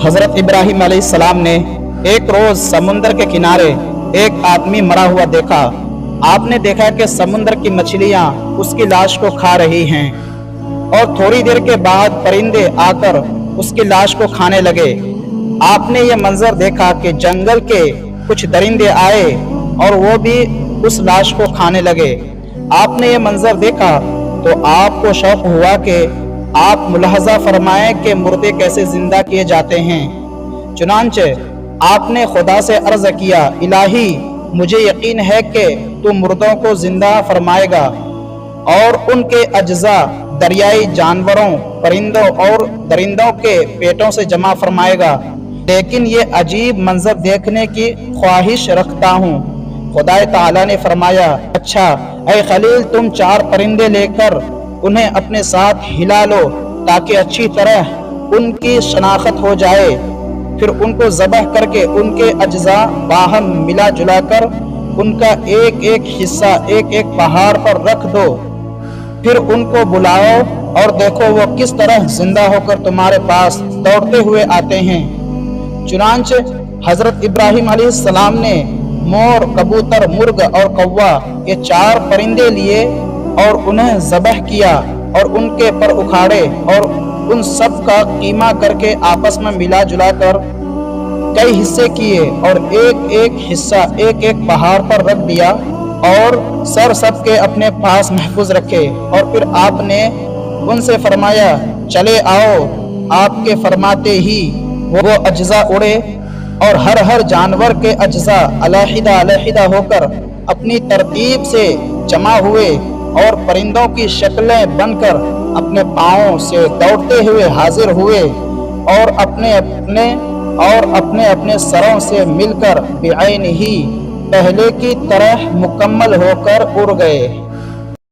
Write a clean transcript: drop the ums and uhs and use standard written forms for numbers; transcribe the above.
حضرت ابراہیم علیہ السلام نے ایک روز سمندر کے کنارے ایک آدمی مرا ہوا دیکھا۔ آپ نے دیکھا کہ سمندر کی مچھلیاں اس کی لاش کو کھا رہی ہیں اور تھوڑی دیر کے بعد پرندے آ کر اس کی لاش کو کھانے لگے۔ آپ نے یہ منظر دیکھا کہ جنگل کے کچھ درندے آئے اور وہ بھی اس لاش کو کھانے لگے۔ آپ نے یہ منظر دیکھا تو آپ کو شوق ہوا کہ آپ ملاحظہ فرمائیں کہ مردے کیسے زندہ کیے جاتے ہیں۔ چنانچہ آپ نے خدا سے عرض کیا، الہی مجھے یقین ہے کہ تو مردوں کو زندہ فرمائے گا اور ان کے اجزاء دریائی جانوروں، پرندوں اور درندوں کے پیٹوں سے جمع فرمائے گا، لیکن یہ عجیب منظر دیکھنے کی خواہش رکھتا ہوں۔ خدا تعالیٰ نے فرمایا، اچھا اے خلیل، تم 4 پرندے لے کر انہیں اپنے ساتھ ہلا لو تاکہ اچھی طرح ان کی شناخت ہو جائے، پھر ان کو ذبح کر کے ان کے اجزاء باہم ملا جلا کر ان کا ایک ایک حصہ ایک ایک پہاڑ پر رکھ دو، پھر ان کو بلاؤ اور دیکھو وہ کس طرح زندہ ہو کر تمہارے پاس دوڑتے ہوئے آتے ہیں۔ چنانچہ حضرت ابراہیم علیہ السلام نے مور، کبوتر، مرغ اور کوا یہ 4 پرندے لیے اور انہیں ذبح کیا اور ان کے پر اکھاڑے اور ان سب کا قیمہ کر کے آپس میں ملا جلا کر کئی حصے کیے اور ایک ایک حصہ ایک ایک پہاڑ پر رکھ دیا اور سر سب کے اپنے پاس محفوظ رکھے، اور پھر آپ نے ان سے فرمایا، چلے آؤ۔ آپ کے فرماتے ہی وہ اجزاء اڑے اور ہر جانور کے اجزاء علیحدہ علیحدہ ہو کر اپنی ترتیب سے جمع ہوئے اور پرندوں کی شکلیں بن کر اپنے پاؤں سے دوڑتے ہوئے حاضر ہوئے اور اپنے اپنے سروں سے مل کر بعین ہی پہلے کی طرح مکمل ہو کر اڑ گئے۔